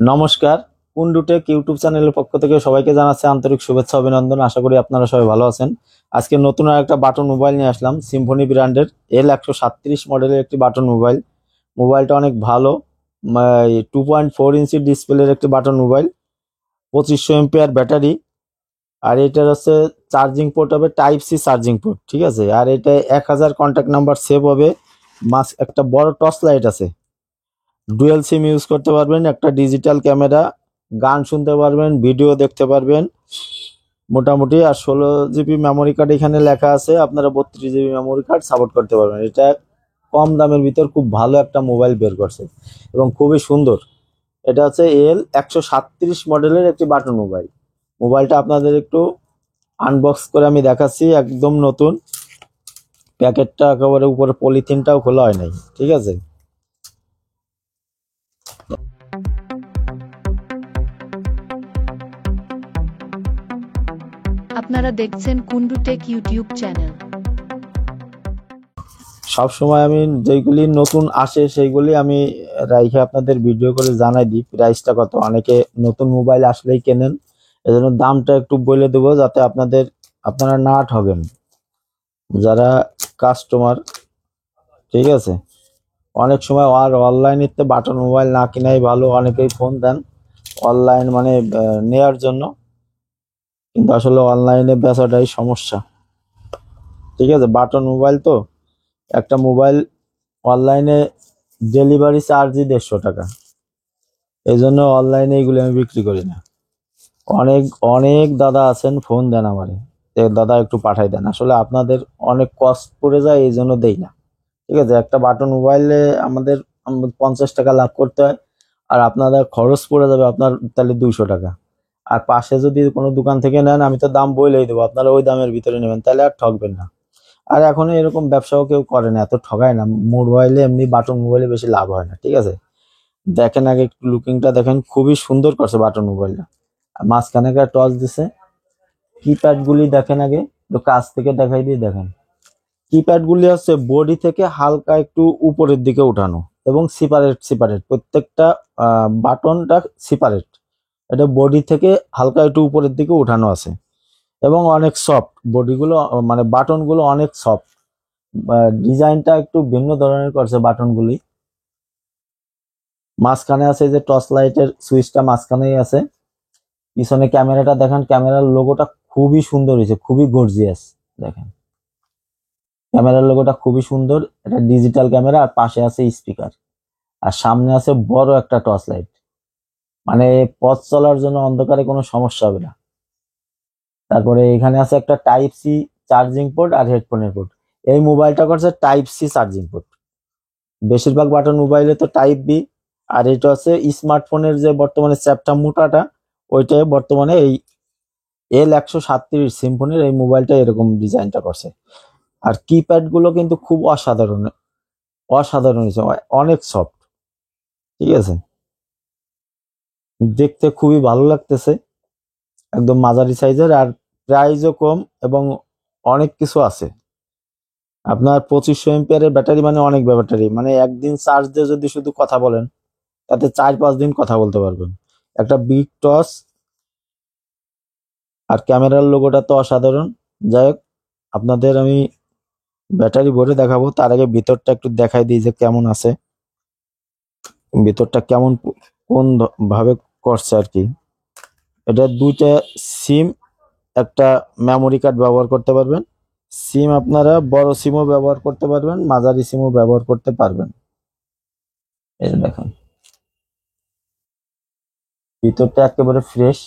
নমস্কার। কুন্ডুটেক ইউটিউব চ্যানেলের পক্ষ থেকে সবাইকে জানাচ্ছি আন্তরিক শুভেচ্ছা অভিনন্দন। আশা করি আপনারা সবাই ভালো আছেন। আজকে নতুন আর একটা বাটন মোবাইল নিয়ে আসলাম, সিম্ফনি ব্র্যান্ডের L137 মডেলের একটি বাটন মোবাইল। মোবাইলটা অনেক ভালো। 2.4 ইঞ্চি ডিসপ্লের একটি বাটন মোবাইল, 2500 এমপিআর ব্যাটারি। আর এটার হচ্ছে চার্জিং পোর্ট হবে টাইপ সি চার্জিং পোর্ট, ঠিক আছে। আর এটা 1000 কন্ট্যাক্ট নাম্বার সেভ হবে। একটা বড় টর্চ লাইট আছে, ডুয়েল সিম ইউজ করতে পারবেন, একটা ডিজিটাল ক্যামেরা, গান শুনতে পারবেন, ভিডিও দেখতে পারবেন মোটামুটি। আর 16 জিবি মেমোরি কার্ড এখানে লেখা আছে, আপনারা 32 জিবি মেমোরি কার্ড সাপোর্ট করতে পারবেন। এটা কম দামের ভিতর খুব ভালো একটা মোবাইল বের করছে এবং খুবই সুন্দর। এটা হচ্ছে L137 মডেলের একটি বাটন মোবাইল। মোবাইলটা আপনাদের একটু আনবক্স করে আমি দেখাচ্ছি, একদম নতুন। প্যাকেটটা একেবারে উপরে পলিথিনটাও খোলা হয় নাই, ঠিক আছে। আপনারা দেখছেন কুন্ডু টেক ইউটিউব চ্যানেল। সবসময় আমি যেগুলি নতুন আসে সেইগুলি আমি রাইখে আপনাদের ভিডিও করে জানাই দিই প্রাইসটা কত। অনেকে নতুন মোবাইল আসলেই কেনেন, এজন্য দামটা একটু বলে দেবো যাতে আপনারা না ঠগেন যারা কাস্টমার, ঠিক আছে। অনেক সময় আর অনলাইনেতে বাটন মোবাইল না কিনাই ভালো, অনেকেই ফোন দেন অনলাইন মানে নেয়ার জন্য, কিন্তু আসলে অনলাইনে বেচাটাই সমস্যা, ঠিক আছে। বাটন মোবাইল তো, একটা মোবাইল অনলাইনে ডেলিভারি চার্জই 150 টাকা। এই জন্য অনলাইনে এগুলো আমি বিক্রি করি না। অনেক অনেক দাদা আছেন ফোন দেন আমারে, যে দাদা একটু পাঠাই দেন। আসলে আপনাদের অনেক কষ্ট পড়ে যায়, এই জন্য দেই না, ঠিক আছে। একটা বাটন মোবাইলে আমাদের 50 টাকা লাভ করতে হয়, আর আপনাদের খরচ পড়ে যাবে আপনার তাহলে 200 টাকা। আর পাশে যদি কোনো দোকান থেকে নেন, আমি তো দাম বলেই দেবো, আপনারা ওই দামের ভিতরে নেবেন, তাহলে আর ঠকবেন না। আর এখন এরকম ব্যবসাও কেউ করে না, এত ঠগায় না। মোবাইলে এমনি বাটন মোবাইলে বেশি লাভ হয় না, ঠিক আছে। দেখেন আগে একটু লুকিংটা দেখেন, খুবই সুন্দর করছে বাটন মোবাইলটা। আর মাঝখানে একটা টচ দিছে। কিপ্যাড গুলি দেখেন আগে, একটু কাছ থেকে দেখাই দিয়ে দেখেন। কিপ্যাড গুলি হচ্ছে বডি থেকে হালকা একটু উপরের দিকে উঠানো এবং সেপারেট সেপারেট প্রত্যেকটা বাটনটা সেপারেট। এটা বডি থেকে হালকা একটু উপরের দিকে উঠানো আছে এবং অনেক সফট বডিগুলো, মানে বাটনগুলো অনেক সফট। ডিজাইনটা একটু ভিন্ন ধরনের করছে বাটনগুলি। মাঝখানে আছে এই যে টর্চ লাইটের সুইচটা মাঝখানেই আছে। পিছনে ক্যামেরাটা দেখেন, ক্যামেরার লোগোটা খুবই সুন্দর হয়েছে, খুবই গর্জিয়াস। দেখেন ক্যামেরার লোগোটা খুবই সুন্দর। এটা ডিজিটাল ক্যামেরা, আর পাশে আছে স্পিকার, আর সামনে আছে বড় একটা টর্চ লাইট। মানে পথ চলার জন্য অন্ধকারে কোনো সমস্যা হবে না। তারপরে এখানে আছে একটা টাইপ সি চার্জিং পোর্ট আর হেডফোনের পোর্ট। এই মোবাইলটা করছে টাইপ সি চার্জিং পোর্ট। বেশিরভাগ বাটন মোবাইলে তো টাইপ বি। আর এটা হচ্ছে স্মার্টফোনের যে বর্তমানে চ্যাপটা মোটাটা, ওইটাই বর্তমানে এই L137 সিম্ফনির এই মোবাইলটা এরকম ডিজাইনটা করছে। আর কিপ্যাড গুলো কিন্তু খুব অসাধারণ, অসাধারণ হয়েছে, অনেক সফট, ঠিক আছে। দেখতে খুবই ভালো লাগতেছে, একদম মাঝারি সাইজের। আর প্রাইসও কম এবং অনেক কিছু আছে। আপনার 2500 এমপিআর ব্যাটারি, মানে অনেক ব্যাটারি, মানে একদিন চার্জ দিয়ে যদি শুধু কথা বলেন তাতে 4-5 দিন কথা বলতে পারবেন। একটা বিগ টস, আর ক্যামেরার লোগোটা তো অসাধারণ। যাই হোক, আপনাদের আমি ব্যাটারি ভরে দেখাবো, তার আগে ভিতরটা একটু দেখাই দিই যে কেমন আছে, ভিতরটা কেমন কোন ভাবে করছে আর কি। এটা দুইটা সিম, একটা মেমোরি কার্ড ব্যবহার করতে পারবেন। সিম আপনারা বড় সিমও ব্যবহার করতে পারবেন, মাঝারি সিমও ব্যবহার করতে পারবেন। এই যে দেখেন ভিতরটা একেবারে ফ্রেশ।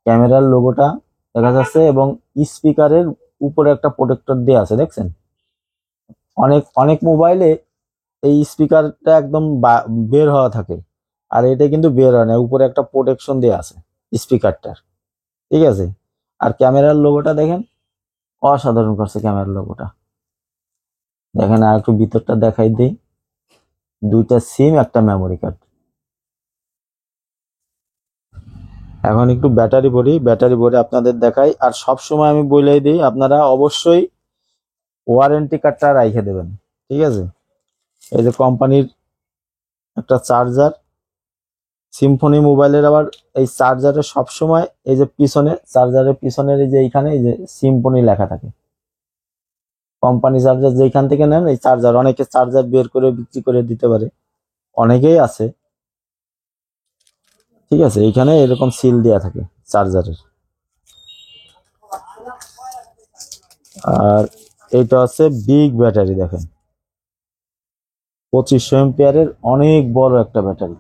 ক্যামেরার লোগোটা দেখা যাচ্ছে এবং স্পিকারের উপরে একটা প্রোটেক্টর দেওয়া আছে, দেখছেন। অনেক অনেক মোবাইলে এই স্পিকারটা একদম বের হওয়া থাকে, আর এটা কিন্তু বের হয় না, উপরে একটা প্রোটেকশন দেওয়া আছে স্পিকারটার, ঠিক আছে। আর ক্যামেরার লোগোটা দেখেন, অসাধারণ করছে ক্যামেরার লোগোটা। দেখেন আর একটু ভিতরটা দেখাই দিই, দুইটা সিম একটা মেমোরি কার্ড। এখন একটু ব্যাটারি ভরে আপনাদের দেখাই। আর সব সময় আমি বলেই দিই, আপনারা অবশ্যই ওয়ারেন্টি কার্ডটা রাইখে দেবেন, ঠিক আছে। এই যে কোম্পানির একটা চার্জার, সিম্ফনি মোবাইলের আবার এই চার্জারের সবসময় এই যে পিছনে চার্জারের পিছনের এই যে এইখানে এই যে সিম্ফনি লেখা থাকে। কোম্পানি চার্জার যেখান থেকে নেন এই চার্জার, অনেকে চার্জার বের করে বিক্রি করে দিতে পারে, অনেকেই আছে। ঠিক আছে, এইখানে এরকম সিল দেওয়া থাকে চার্জারের। আর এইটা হচ্ছে বিগ ব্যাটারি, দেখেন 2500 এম্পিয়ারের অনেক বড় একটা ব্যাটারি।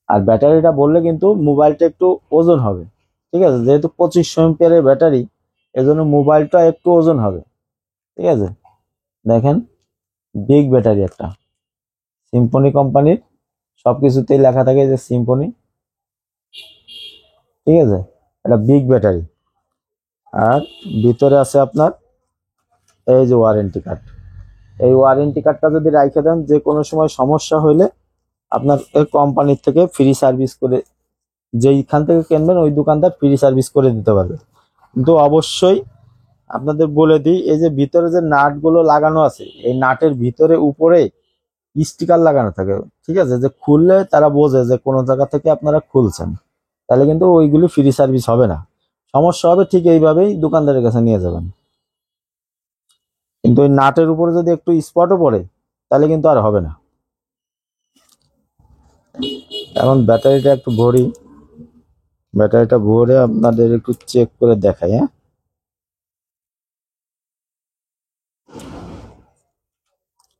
আর ব্যাটারিটা বললে কিন্তু মোবাইলটা একটু ওজন হবে। ঠিক আছে, যেহেতু 2500 এম্পিয়ারের ব্যাটারি, এজন্য মোবাইলটা একটু ওজন হবে। ঠিক আছে, দেখেন বিগ ব্যাটারি একটা, সিম্ফনি কোম্পানির, সবকিছুতেই লেখা থাকে যে সিম্ফনি। ঠিক আছে, এটা বিগ ব্যাটারি। আর ভিতরে আছে আপনার এই যে ওয়ারেন্টি কার্ড। এই ওয়ারেন্টি কার্ডটা যদি রাখে দেন, যে কোনো সময় সমস্যা হইলে আপনার এই কোম্পানির থেকে ফ্রি সার্ভিস করে, যেইখান থেকে কিনবেন ওই দোকানদার ফ্রি সার্ভিস করে দিতে পারবে। কিন্তু অবশ্যই আপনাদের বলে দিই, এই যে ভিতরে যে নাটগুলো লাগানো আছে, এই নাটের ভিতরে উপরে স্টিকার লাগানো থাকে। ঠিক আছে, যে খুললে তারা বোঝে যে কোনো জায়গা থেকে আপনারা খুলছেন, তাহলে কিন্তু ওইগুলি ফ্রি সার্ভিস হবে না, সমস্যা হবে। ঠিক এইভাবেই দোকানদারের কাছে নিয়ে যাবেন। কিন্তু ওই নাটের উপরে যদি একটু স্পটও পড়ে, তাহলে কিন্তু আর হবে না। এখন ব্যাটারিটা একটু ভরি, ব্যাটারিটা ভরে আপনাদের একটু চেক করে দেখাই। হ্যাঁ,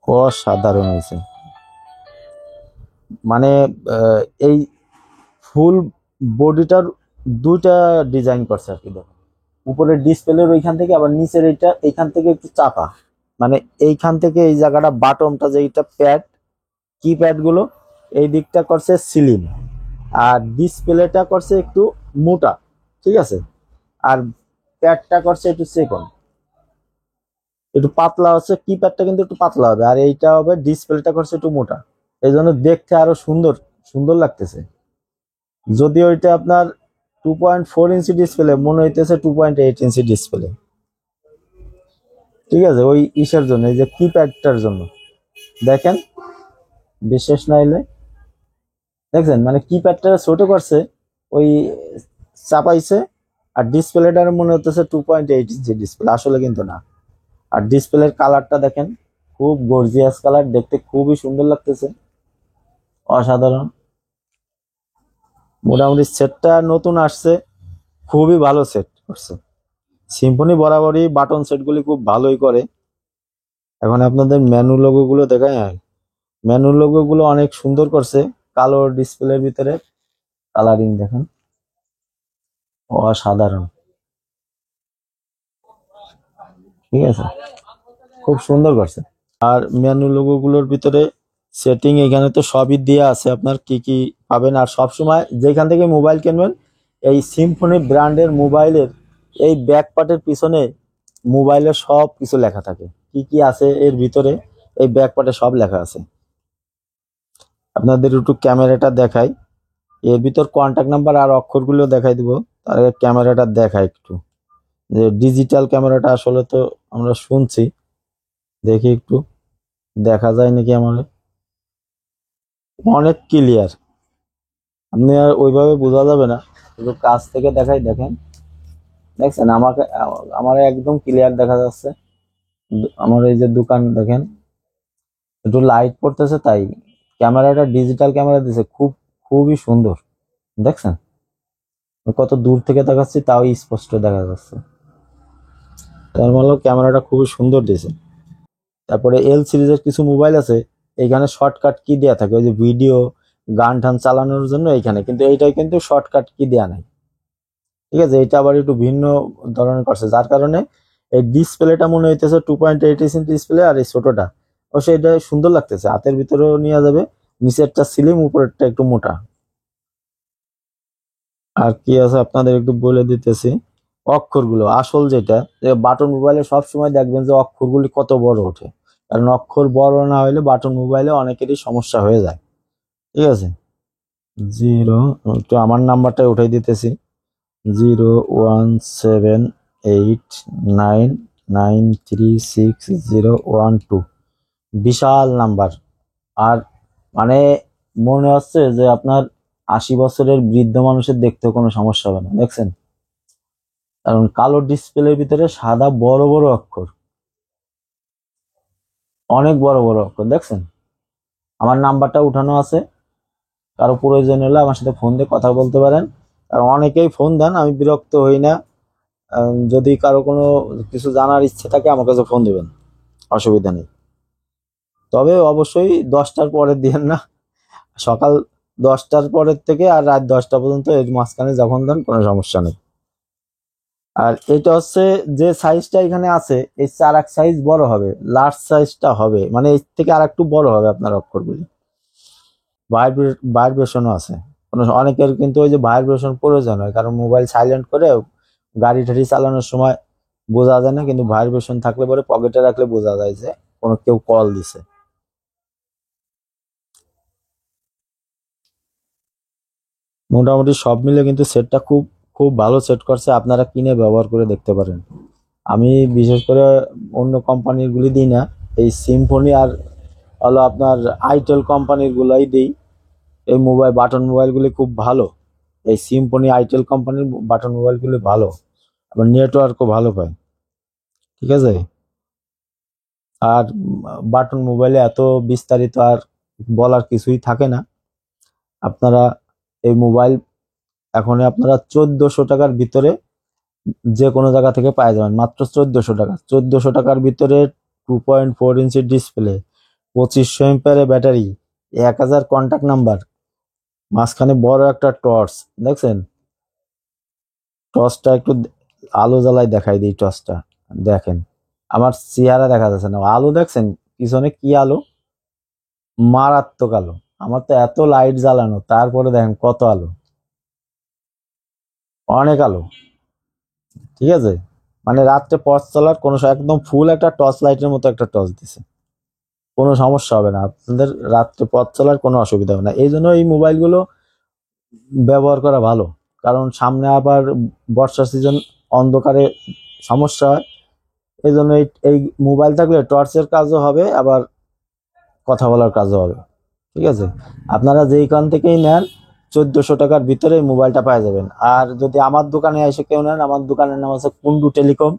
অসাধারণ হয়েছে। মানে এই ফুল বডিটার দুইটা ডিজাইন করছে আর কি। দেখো উপরের ডিসপ্লের ওইখান থেকে, আবার নিচের এইখান থেকে একটু চাপা, মানে এইখান থেকে এই জায়গাটা বাটনটা, যে এইটা প্যাড, কি প্যাড গুলো এই দিকটা করছে স্লিম, আর ডিসপ্লেটা করছে একটু মোটা। ঠিক আছে, আর প্যাডটা করছে একটু চিকন, একটু পাতলা হচ্ছে, কি প্যাডটা কিন্তু একটু পাতলা হবে, আর এইটা হবে ডিসপ্লেটা করছে একটু মোটা। এই জন্য দেখতে আরো সুন্দর সুন্দর লাগতেছে। যদি ওইটা আপনার 2.4 ইঞ্চি ডিসপ্লে, মনে হইতেছে 2.8 ইঞ্চি ডিসপ্লে। ঠিক আছে, ওই ইসের জন্য, এই যে কিপ্যাডটার জন্য দেখেন, বিশেষ না হইলে দেখছেন, মানে কিপ্যাডটা ছোট করছে, ওই চাপাইছে, আর ডিসপ্লেটার মনে হতেছে 2.8 ইঞ্চি ডিসপ্লে, আসলে কিন্তু না। আর ডিসপ্লের কালারটা দেখেন, খুব গর্জিয়াস কালার, দেখতে খুবই সুন্দর লাগতেছে, অসাধারণ। মোটামুটি সেটটা নতুন আসছে, খুবই ভালো সেট করছে। সিম্ফনি বরাবরই বাটন সেটগুলি খুব ভালোই করে। এখন আপনাদের মেনু লোগো গুলো দেখায়। হ্যাঁ, মেনু লোগো গুলো অনেক সুন্দর করছে, কালো ডিসপ্লের ভিতরে কালারিং দেখেন, অসাধারণ। ঠিক আছে, খুব সুন্দর করছে। আর মেনু লোগো গুলোর ভিতরে সেটিং এখানে তো সবই দেওয়া আছে, আপনার কি কি পাবেন। আর সব সময় যেখান থেকে মোবাইল কিনবেন, এই সিম্ফনি ব্র্যান্ডের মোবাইলের এই ব্যাক পার্টের পিছনে মোবাইলের সব কিছু লেখা থাকে, কি কি আছে এর ভিতরে, এই ব্যাক পার্টে সব লেখা আছে। আপনাদের একটু ক্যামেরাটা দেখাই, এর ভিতর কন্ট্যাক্ট নাম্বার আর অক্ষরগুলো দেখাই দিব। তার আগে ক্যামেরাটা দেখাই একটু, যে ডিজিটাল ক্যামেরাটা আসলে তো আমরা শুনছি, দেখি একটু দেখা যায় নাকি আমার। অনেক ক্লিয়ার, আপনি আর ওইভাবে বোঝা যাবে না, একটু কাছ থেকে দেখাই, দেখেন, দেখছেন আমাকে, আমার একদম ক্লিয়ার দেখা যাচ্ছে। আমার এই যে দোকান দেখেন, একটু লাইট পড়তেছে, তাই ক্যামেরাটা ডিজিটাল ক্যামেরা দিছে, খুবই সুন্দর। দেখছেন কত দূর থেকে দেখাচ্ছি, তাও স্পষ্ট দেখা যাচ্ছে। তার মানে ক্যামেরাটা খুবই সুন্দর দিয়েছে। তারপরে এল সিরিজের কিছু মোবাইল আছে, এইখানে শর্টকাট কি দেয়া থাকে, ওই যে ভিডিও গান টান চালানোর জন্য এইখানে, কিন্তু এইটাই কিন্তু শর্টকাট কি দেয়া নাই। ঠিক আছে, এটা আবার একটু ভিন্ন ধরনের করছে, যার কারণে এই ডিসপ্লেটা মনে হইতেছে 2.8 ইঞ্চি ডিসপ্লে, আর এই ছোটটা অবশ্যই এটা সুন্দর লাগতেছে, হাতের ভিতরেও নেওয়া যাবে। নিচেরটা স্লিম, উপরেরটা একটু মোটা। আর কি আছে আপনাদের একটু বলে দিতেছি, অক্ষরগুলো আসল যেটা, বাটন মোবাইলে সব সময় দেখবেন যে অক্ষরগুলি কত বড় ওঠে, কারণ অক্ষর বড় না হলে বাটন মোবাইলে অনেকেরই সমস্যা হয়ে যায়। ঠিক আছে, 0, একটু আমার নাম্বারটা উঠাই দিতেছি, 01789936012, বিশাল নাম্বার। আর মানে মনে হচ্ছে যে আপনার 80 বছরের বৃদ্ধ মানুষের দেখতেও কোনো সমস্যা হবে না, দেখছেন? কারণ কালো ডিসপ্লের ভিতরে সাদা বড় বড় অক্ষর, অনেক বড় বড় অক্ষর, দেখছেন? আমার নাম্বারটা উঠানো আছে, কারো প্রয়োজন হলে আমার সাথে ফোন দিয়ে কথা বলতে পারেন। কারণ অনেকেই ফোন দেন, আমি বিরক্ত হই না। যদি কারো কোনো কিছু জানার ইচ্ছে থাকে আমার কাছে ফোন দিবেন, অসুবিধা নেই। তবে অবশ্যই 10টার পরে দিয়েন না, সকাল 10টার পরের থেকে আর রাত 10টা পর্যন্ত এর মাঝখানে যখন দেন কোনো সমস্যা নেই। আর এটা হচ্ছে যে সাইজটা এখানে আছে, এর চেয়ে আর এক সাইজ বড় হবে, লার্জ সাইজটা হবে, মানে এর থেকে আর একটু বড় হবে আপনার অক্ষরগুলি। ভাইব্রেশনও আছে, অনেকের কিন্তু ওই যে ভাইব্রেশন প্রয়োজন হয়, কারণ মোবাইল সাইলেন্ট করে গাড়ি টাড়ি চালানোর সময় বোঝা যায় না, কিন্তু ভাইব্রেশন থাকলে পরে পকেটে রাখলে বোঝা যায় যে কোনো কেউ কল দিছে। মোটামুটি সব মিলে কিন্তু সেটটা খুব খুব ভালো সেট করছে, আপনারা কিনে ব্যবহার করে দেখতে পারেন। আমি বিশেষ করে অন্য কোম্পানির গুলি দিই না, এই সিম্ফনি আর হলো আপনার আইটেল কোম্পানির গুলাই দিই। এই বাটন মোবাইলগুলি খুব ভালো, এই সিম্ফনি আইটেল কোম্পানির বাটন মোবাইলগুলি ভালো, আবার নেটওয়ার্কও ভালো পায়, ঠিক আছে? আর বাটন মোবাইলে এত বিস্তারিত আর বলার কিছুই থাকে না। আপনারা এই মোবাইল এখন আপনারা 1400 টাকার ভিতরে যে কোনো জায়গা থেকে পাই যাবেন, মাত্র 1400 টাকা। 1400 টাকার ভিতরে 2.4 ইঞ্চি ডিসপ্লে, 2500 এর ব্যাটারি, 1000 কন্ট্যাক্ট নাম্বার, মাঝখানে বড় একটা টর্চ, দেখছেন? টর্চটা একটু আলো জ্বালায় দেখাই দিই, টর্চটা দেখেন। আমার চেহারা দেখা যাচ্ছে না, আলো দেখছেন পিছনে কি আলো, মারাত্মক আলো। আমার তো এত লাইট জ্বালানো, তারপরে দেখেন কত আলো, অনেক আলো, ঠিক আছে? মানে রাত্রে পথ চলার কোনো একদম ফুল একটা টর্চ লাইটের মতো একটা টর্চ দিছে, কোনো সমস্যা হবে না আপনাদের, রাত্রে পথ চলার কোনো অসুবিধা হবে না। এই জন্য এই মোবাইলগুলো ব্যবহার করা ভালো, কারণ সামনে আবার বর্ষা সিজন, অন্ধকারে সমস্যা হয়। এই জন্য এই মোবাইল থাকলে টর্চের কাজও হবে, আবার কথা বলার কাজও হবে, ঠিক আছে? আপনারা যেইখান থেকেই নেন 1400 টাকার ভিতরে মোবাইলটা পাওয়া যাবেন। আর যদি আমার দোকানে এসে কেউ নেন, আমার দোকানের নাম হচ্ছে কুন্ডু টেলিকম,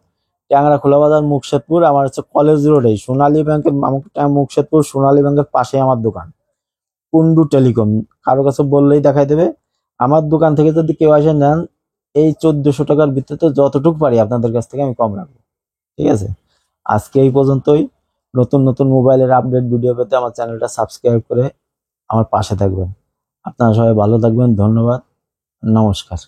ট্যাংরা খোলা বাজার, মুকশেদপুর। আমার হচ্ছে কলেজ রোডে সোনালী ব্যাংকের, মুকশেদপুর সোনালী ব্যাংকের পাশে আমার দোকান, কুন্ডু টেলিকম। কারো কাছে বললেই দেখাই দেবে। আমার দোকান থেকে যদি কেউ এসে নেন, এই 1400 টাকার ভিতরে যতটুকু পারি আপনাদের কাছ থেকে আমি কম রাখবো, ঠিক আছে? আজকে এই পর্যন্তই। নতুন নতুন মোবাইলের আপডেট ভিডিও পেতে আমার চ্যানেলটা সাবস্ক্রাইব করে আমার পাশে থাকবেন। আপনারা সবাই ভালো থাকবেন, ধন্যবাদ, নমস্কার।